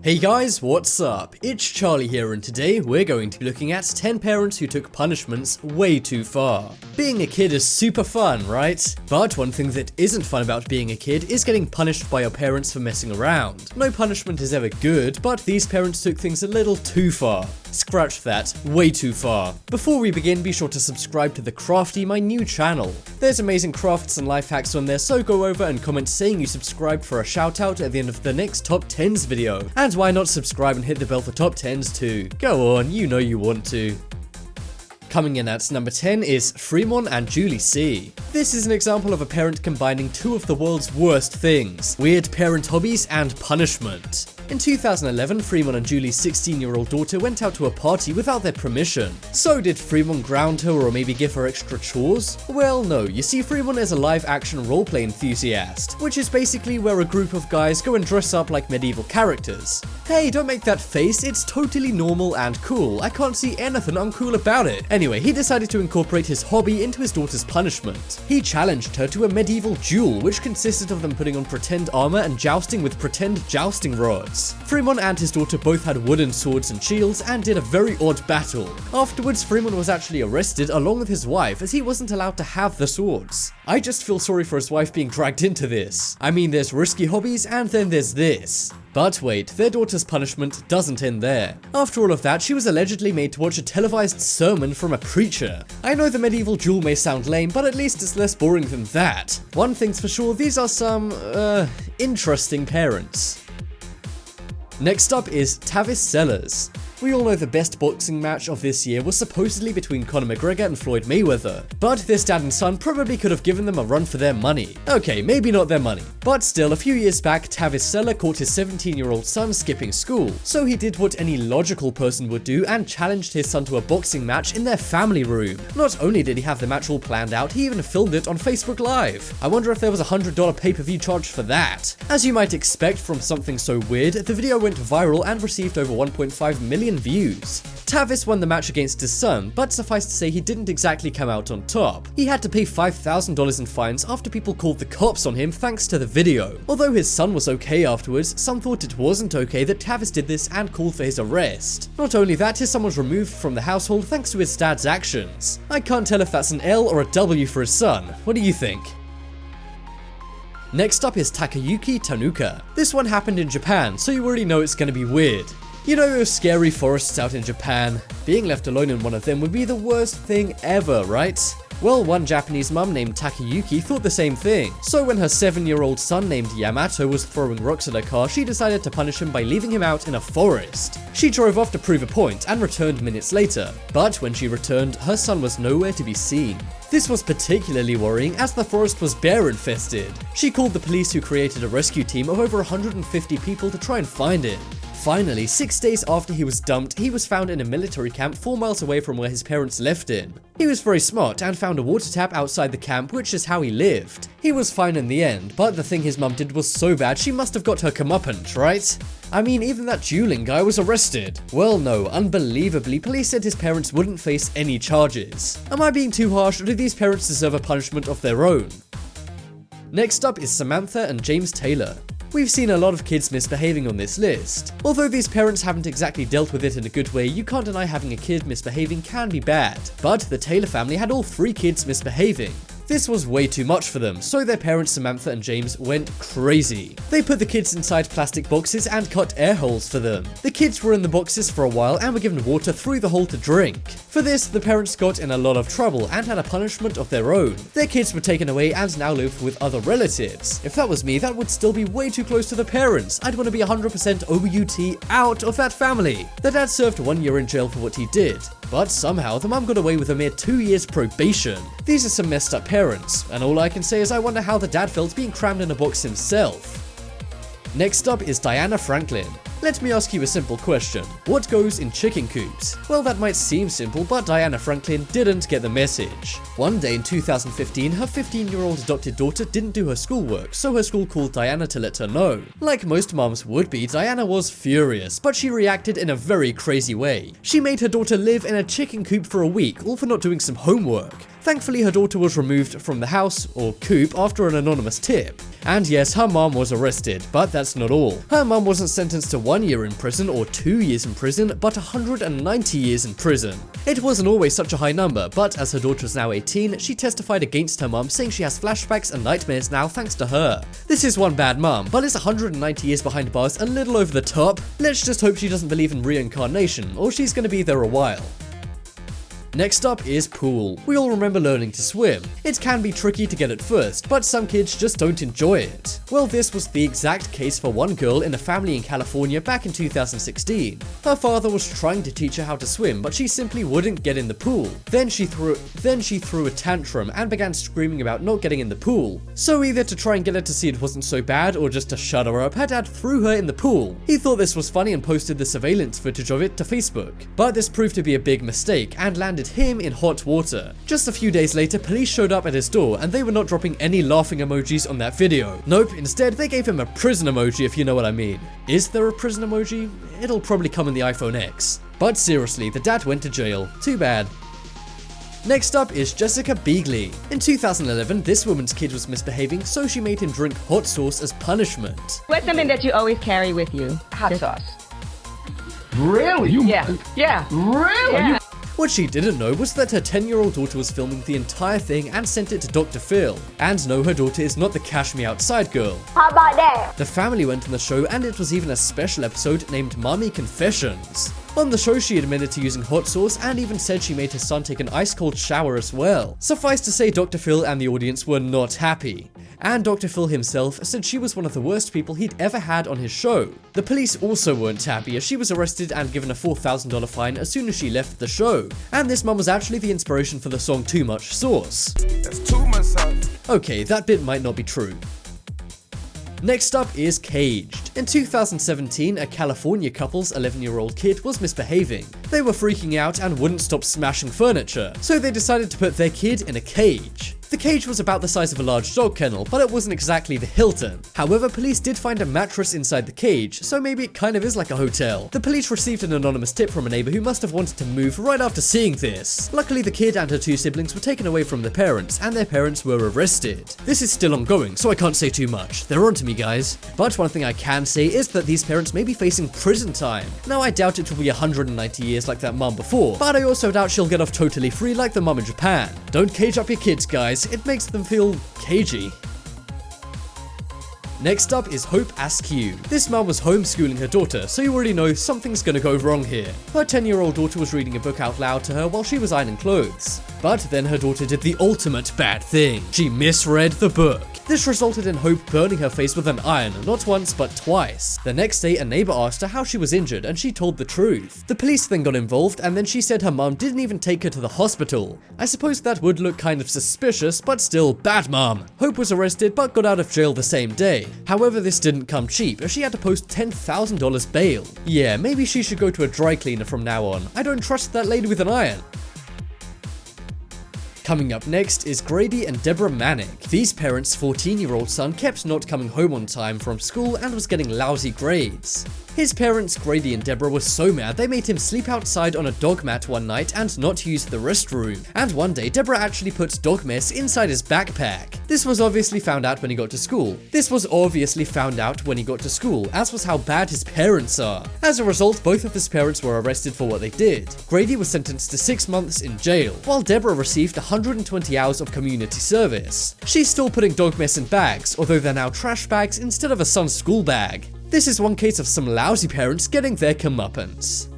Hey guys, what's up? It's Charlie here, and today we're going to be looking at 10 parents who took punishments way too far. Being a kid is super fun, right? But one thing that isn't fun about being a kid is getting punished by your parents for messing around. No punishment is ever good, but these parents took things a little too far. Scratch that, way too far. Before we begin, be sure to subscribe to The Crafty, my new channel. There's amazing crafts and life hacks on there, so go over and comment saying you subscribed for a shout out at the end of the next top 10s video. And why not subscribe and hit the bell for top 10s too? Go on, you know you want to. Coming in at number 10 is FREMON and Julie C. This is an example of a parent combining two of the world's worst things: weird parent hobbies and punishment. In 2011, FREMON and Julie's 16-year-old daughter went out to a party without their permission. So did FREMON ground her or maybe give her extra chores? Well, no. You see, FREMON is a live-action roleplay enthusiast, which is basically where a group of guys go and dress up like medieval characters. Hey, don't make that face, it's totally normal and cool. I can't see anything uncool about it. Anyway, he decided to incorporate his hobby into his daughter's punishment. He challenged her to a medieval duel, which consisted of them putting on pretend armor and jousting with pretend jousting rods. FREMON and his daughter both had wooden swords and shields and did a very odd battle. Afterwards, FREMON was actually arrested along with his wife, as he wasn't allowed to have the swords. I just feel sorry for his wife being dragged into this. I mean, there's risky hobbies and then there's this. But wait, their daughter's punishment doesn't end there. After all of that, she was allegedly made to watch a televised sermon from a preacher. I know the medieval duel may sound lame, but at least it's less boring than that. One thing's for sure, these are some, interesting parents. Next up is TAVIS Sellers. We all know the best boxing match of this year was supposedly between Conor McGregor and Floyd Mayweather, but this dad and son probably could have given them a run for their money. Okay, maybe not their money, but still, a few years back, TAVIS Seller caught his 17-year-old son skipping school, so he did what any logical person would do and challenged his son to a boxing match in their family room. Not only did he have the match all planned out, he even filmed it on Facebook Live. I wonder if there was a $100 pay-per-view charge for that. As you might expect from something so weird, the video went viral and received over 1.5 million views. TAVIS won the match against his son, but suffice to say he didn't exactly come out on top. He had to pay $5,000 in fines after people called the cops on him thanks to the video. Although his son was okay afterwards, some thought it wasn't okay that TAVIS did this and called for his arrest. Not only that, his son was removed from the household thanks to his dad's actions. I can't tell if that's an L or a W for his son. What do you think? Next up is TAKAYUKI TANOOKA. This one happened in Japan, so you already know it's gonna be weird. You know those scary forests out in Japan? Being left alone in one of them would be the worst thing ever, right? Well, one Japanese mum named Takayuki thought the same thing. So when her 7-year-old son named Yamato was throwing rocks at her car, she decided to punish him by leaving him out in a forest. She drove off to prove a point and returned minutes later. But when she returned, her son was nowhere to be seen. This was particularly worrying as the forest was bear infested. She called the police, who created a rescue team of over 150 people to try and find him. Finally, 6 days after he was dumped, he was found in a military camp 4 miles away from where his parents left him. He was very smart and found a water tap outside the camp, which is how he lived. He was fine in the end, but the thing his mum did was so bad she must have got her comeuppance, right? I mean, even that dueling guy was arrested. Well, no, unbelievably, police said his parents wouldn't face any charges. Am I being too harsh, or do these parents deserve a punishment of their own? Next up is Samantha and James Taylor. We've seen a lot of kids misbehaving on this list. Although these parents haven't exactly dealt with it in a good way, you can't deny having a kid misbehaving can be bad. But the Taylor family had all 3 kids misbehaving. This was way too much for them, so their parents Samantha and James went crazy. They put the kids inside plastic boxes and cut air holes for them. The kids were in the boxes for a while and were given water through the hole to drink. For this, the parents got in a lot of trouble and had a punishment of their own. Their kids were taken away and now live with other relatives. If that was me, that would still be way too close to the parents. I'd want to be 100% OUT out of that family. The dad served 1 year in jail for what he did, but somehow the mum got away with a mere 2 years probation. These are some messed up parents, and all I can say is I wonder how the dad felt being crammed in a box himself. Next up is Diana Franklin. Let me ask you a simple question. What goes in chicken coops? Well, that might seem simple, but Diana Franklin didn't get the message. One day in 2015, her 15-year-old adopted daughter didn't do her schoolwork, so her school called Diana to let her know. Like most moms would be, Diana was furious, but she reacted in a very crazy way. She made her daughter live in a chicken coop for a week, all for not doing some homework. Thankfully, her daughter was removed from the house, or coop, after an anonymous tip. And yes, her mom was arrested, but that's not all. Her mom wasn't sentenced to 1 year in prison or 2 years in prison, but 190 years in prison. It wasn't always such a high number, but as her daughter is now 18, she testified against her mom, saying she has flashbacks and nightmares now thanks to her. This is one bad mom, but is 190 years behind bars a little over the top? Let's just hope she doesn't believe in reincarnation, or she's gonna be there a while. Next up is pool. We all remember learning to swim. It can be tricky to get at first, but some kids just don't enjoy it. Well, this was the exact case for one girl in a family in California back in 2016. Her father was trying to teach her how to swim, but she simply wouldn't get in the pool. Then she threw a tantrum and began screaming about not getting in the pool. So either to try and get her to see it wasn't so bad, or just to shut her up, her dad threw her in the pool. He thought this was funny and posted the surveillance footage of it to Facebook. But this proved to be a big mistake and landed him in hot water. Just a few days later, police showed up at his door and they were not dropping any laughing emojis on that video. Nope, instead they gave him a prison emoji, if you know what I mean. Is there a prison emoji? It'll probably come in the iPhone X. But seriously, the dad went to jail. Too bad. Next up is Jessica Beagley. In 2011, this woman's kid was misbehaving, so she made him drink hot sauce as punishment. What's something that you always carry with you? Hot sauce. Really? Yeah. Really? Yeah. What she didn't know was that her 10-year-old daughter was filming the entire thing and sent it to Dr. Phil. And no, her daughter is not the Cash Me Outside girl. How about that? The family went on the show, and it was even a special episode named Mommy Confessions. On the show, she admitted to using hot sauce and even said she made her son take an ice-cold shower as well. Suffice to say, Dr. Phil and the audience were not happy. And Dr. Phil himself said she was one of the worst people he'd ever had on his show. The police also weren't happy, as she was arrested and given a $4,000 fine as soon as she left the show. And this mum was actually the inspiration for the song Too Much Sauce. That's too much sauce. Okay, that bit might not be true. Next up is Caged. In 2017, a California couple's 11-year-old kid was misbehaving. They were freaking out and wouldn't stop smashing furniture, so they decided to put their kid in a cage. The cage was about the size of a large dog kennel, but it wasn't exactly the Hilton. However, police did find a mattress inside the cage, so maybe it kind of is like a hotel. The police received an anonymous tip from a neighbor who must have wanted to move right after seeing this. Luckily, the kid and her 2 siblings were taken away from their parents, and their parents were arrested. This is still ongoing, so I can't say too much. They're onto me, guys. But one thing I can say is that these parents may be facing prison time. Now, I doubt it will be 190 years like that mum before, but I also doubt she'll get off totally free like the mum in Japan. Don't cage up your kids, guys. It makes them feel cagey. Next up is Hope Askew. This mum was homeschooling her daughter, so you already know something's gonna go wrong here. Her 10-year-old daughter was reading a book out loud to her while she was ironing clothes. But then her daughter did the ultimate bad thing. She misread the book. This resulted in Hope burning her face with an iron, not once but twice. The next day, a neighbor asked her how she was injured, and she told the truth. The police then got involved, and then she said her mum didn't even take her to the hospital. I suppose that would look kind of suspicious, but still, bad mum. Hope was arrested, but got out of jail the same day. However, this didn't come cheap, as she had to post $10,000 bail. Yeah, maybe she should go to a dry cleaner from now on. I don't trust that lady with an iron. Coming up next is Grady and Deborah Manick. These parents' 14-year-old son kept not coming home on time from school and was getting lousy grades. His parents, Grady and Deborah, were so mad they made him sleep outside on a dog mat one night and not use the restroom. And one day, Deborah actually put dog mess inside his backpack. This was obviously found out when he got to school. as was how bad his parents are. As a result, both of his parents were arrested for what they did. Grady was sentenced to 6 months in jail, while Deborah received 120 hours of community service. She's still putting dog mess in bags, although they're now trash bags instead of a son's school bag. This is one case of some lousy parents getting their comeuppance.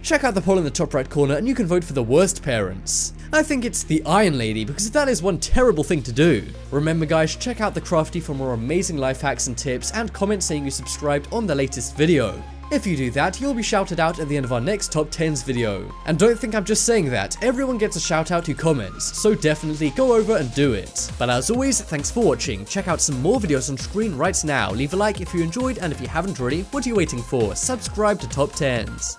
Check out the poll in the top right corner and you can vote for the worst parents. I think it's the Iron Lady, because that is one terrible thing to do. Remember guys, check out the Crafty for more amazing life hacks and tips, and comment saying you subscribed on the latest video. If you do that, you'll be shouted out at the end of our next top 10s video. And don't think I'm just saying that, everyone gets a shout out who comments, so definitely go over and do it. But as always, thanks for watching. Check out some more videos on screen right now. Leave a like if you enjoyed, and if you haven't already, what are you waiting for? Subscribe to Top 10s.